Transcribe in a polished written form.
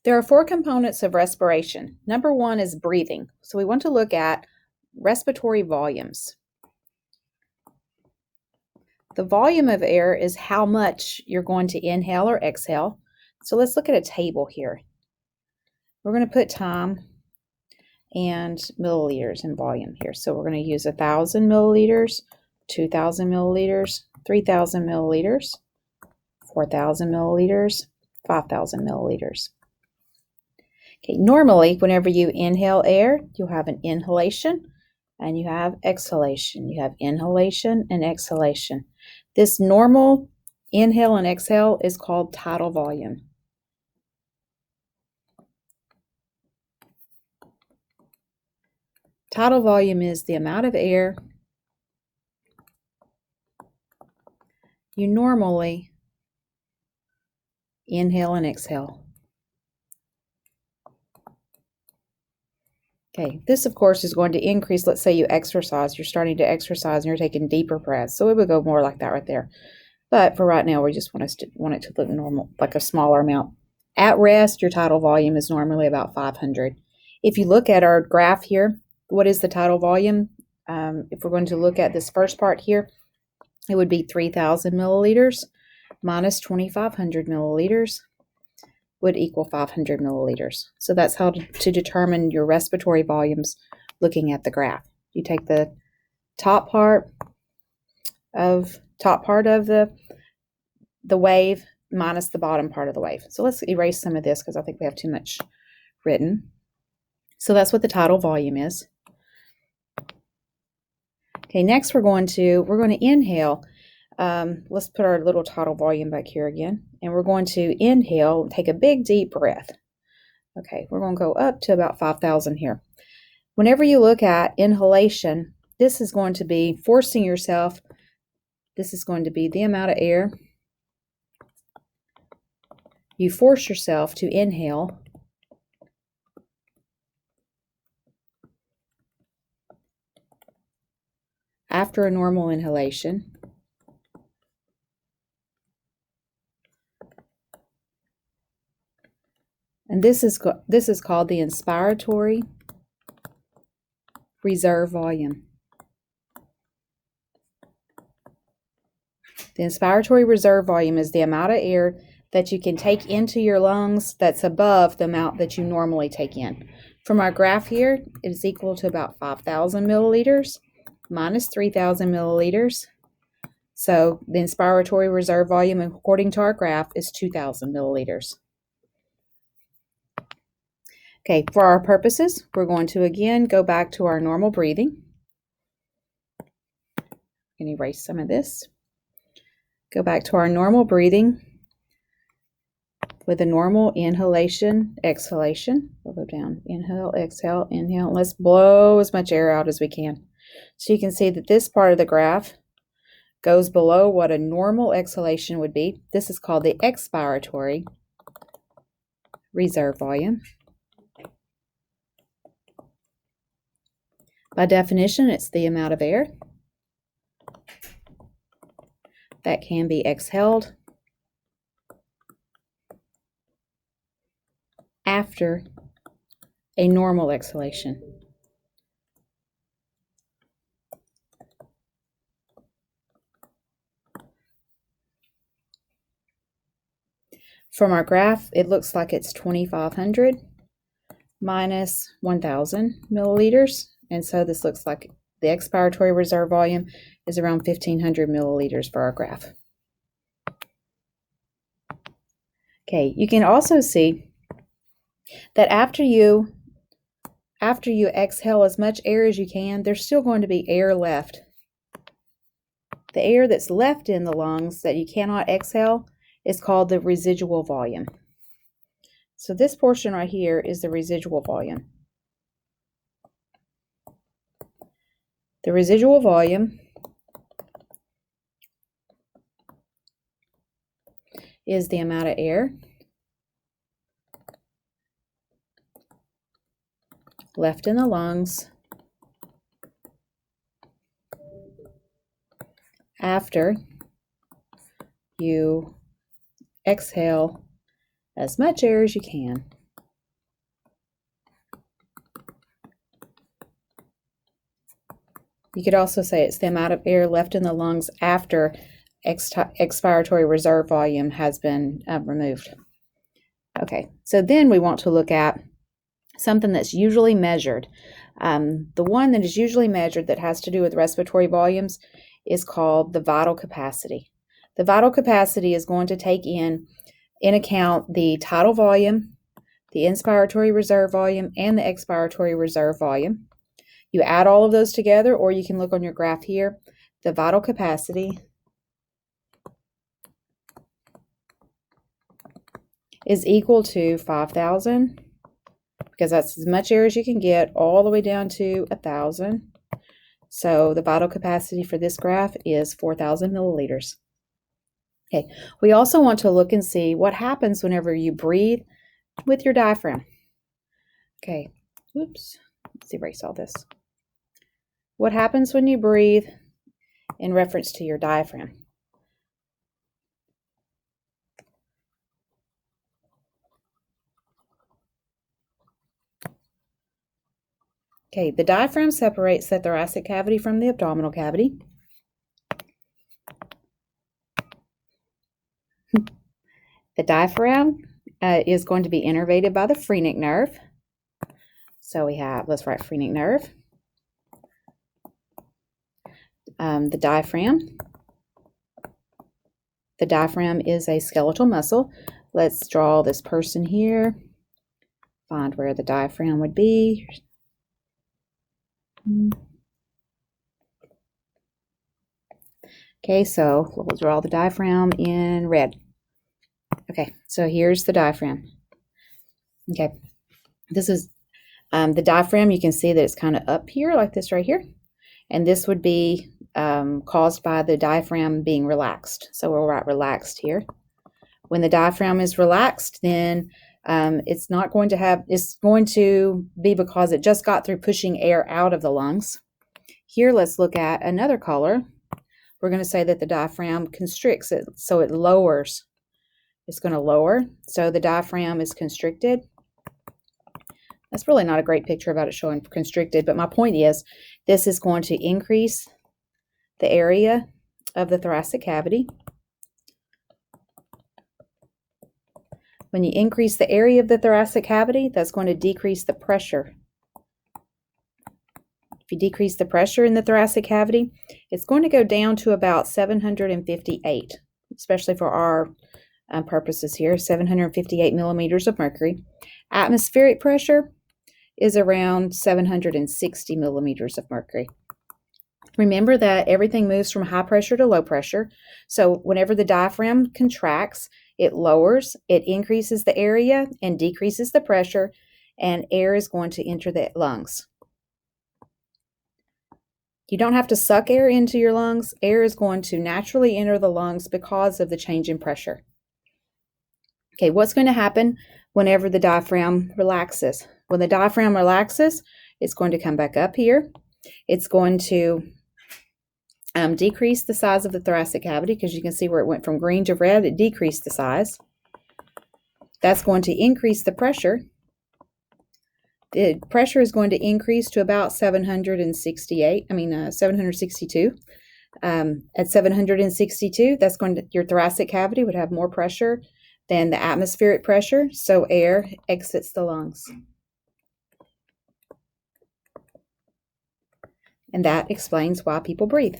There are four components of respiration. Number one is breathing. So we want to look at respiratory volumes. The volume of air is how much you're going to inhale or exhale. So let's look at a table here. We're going to put time and milliliters in volume here. So we're going to use 1,000 milliliters, 2,000 milliliters, 3,000 milliliters, 4,000 milliliters, 5,000 milliliters. Okay, normally, whenever you inhale air, you'll have an inhalation and you have exhalation. You have inhalation and exhalation. This normal inhale and exhale is called tidal volume. Tidal volume is the amount of air you normally inhale and exhale. Okay, this of course is going to increase. Let's say you exercise, you're starting to exercise and you're taking deeper breaths. So it would go more like that right there. But for right now, we just want it to look normal, like a smaller amount. At rest, your tidal volume is normally about 500. If you look at our graph here, what is the tidal volume? If we're going to look at this first part here, it would be 3,000 milliliters minus 2,500 milliliters would equal 500 milliliters. So that's how to determine your respiratory volumes looking at the graph. You take the top part of the wave minus the bottom part of the wave. So let's erase some of this because I think we have too much written. So that's what the tidal volume is. Okay, next we're going to inhale. Let's put our little tidal volume back here again. And we're going to inhale, take a big deep breath. Okay, we're going to go up to about 5,000 here. Whenever you look at inhalation, this is going to be forcing yourself. This is going to be the amount of air you force yourself to inhale after a normal inhalation. And this is called the inspiratory reserve volume. The inspiratory reserve volume is the amount of air that you can take into your lungs that's above the amount that you normally take in. From our graph here, it is equal to about 5,000 milliliters minus 3,000 milliliters. So the inspiratory reserve volume, according to our graph, is 2,000 milliliters. Okay, for our purposes, we're going to again go back to our normal breathing. And erase some of this. Go back to our normal breathing with a normal inhalation, exhalation. We'll go down, inhale, exhale, inhale. Let's blow as much air out as we can. So you can see that this part of the graph goes below what a normal exhalation would be. This is called the expiratory reserve volume. By definition, it's the amount of air that can be exhaled after a normal exhalation. From our graph, it looks like it's 2,500 minus 1,000 milliliters. And so this looks like the expiratory reserve volume is around 1,500 milliliters for our graph. Okay, you can also see that after you exhale as much air as you can, there's still going to be air left. The air that's left in the lungs that you cannot exhale is called the residual volume. So this portion right here is the residual volume. The residual volume is the amount of air left in the lungs after you exhale as much air as you can. You could also say it's the amount of air left in the lungs after expiratory reserve volume has been removed. Okay, so then we want to look at something that's usually measured. The one that is usually measured that has to do with respiratory volumes is called the vital capacity. The vital capacity is going to take in account the tidal volume, the inspiratory reserve volume, and the expiratory reserve volume. You add all of those together, or you can look on your graph here. The vital capacity is equal to 5,000, because that's as much air as you can get, all the way down to 1,000. So the vital capacity for this graph is 4,000 milliliters. Okay, we also want to look and see what happens whenever you breathe with your diaphragm. Okay, whoops, let's erase all this. What happens when you breathe in reference to your diaphragm? Okay, the diaphragm separates the thoracic cavity from the abdominal cavity. The diaphragm is going to be innervated by the phrenic nerve. So we have, let's write phrenic nerve. The diaphragm is a skeletal muscle. Let's draw this person here. Find where the diaphragm would be. Okay, so we'll draw the diaphragm in red. Okay, so here's the diaphragm. Okay, this is the diaphragm. You can see that it's kind of up here, like this right here. And this would be caused by the diaphragm being relaxed. So we'll write relaxed here. When the diaphragm is relaxed, then it's going to be because it just got through pushing air out of the lungs. Here, let's look at another color. We're going to say that the diaphragm constricts it, so it lowers. It's going to lower, so the diaphragm is constricted. That's really not a great picture about it showing constricted, but my point is this is going to increase the area of the thoracic cavity. When you increase the area of the thoracic cavity, that's going to decrease the pressure. If you decrease the pressure in the thoracic cavity, it's going to go down to about 758, especially for our purposes here, 758 millimeters of mercury. Atmospheric pressure is around 760 millimeters of mercury. Remember that everything moves from high pressure to low pressure. So whenever the diaphragm contracts, it lowers, it increases the area and decreases the pressure, and air is going to enter the lungs. You don't have to suck air into your lungs. Air is going to naturally enter the lungs because of the change in pressure. Okay, what's going to happen whenever the diaphragm relaxes? When the diaphragm relaxes, it's going to come back up here. It's going to decrease the size of the thoracic cavity, because you can see where it went from green to red, it decreased the size. That's going to increase the pressure. The pressure is going to increase to about 762. At 762, your thoracic cavity would have more pressure than the atmospheric pressure, so air exits the lungs. And that explains why people breathe.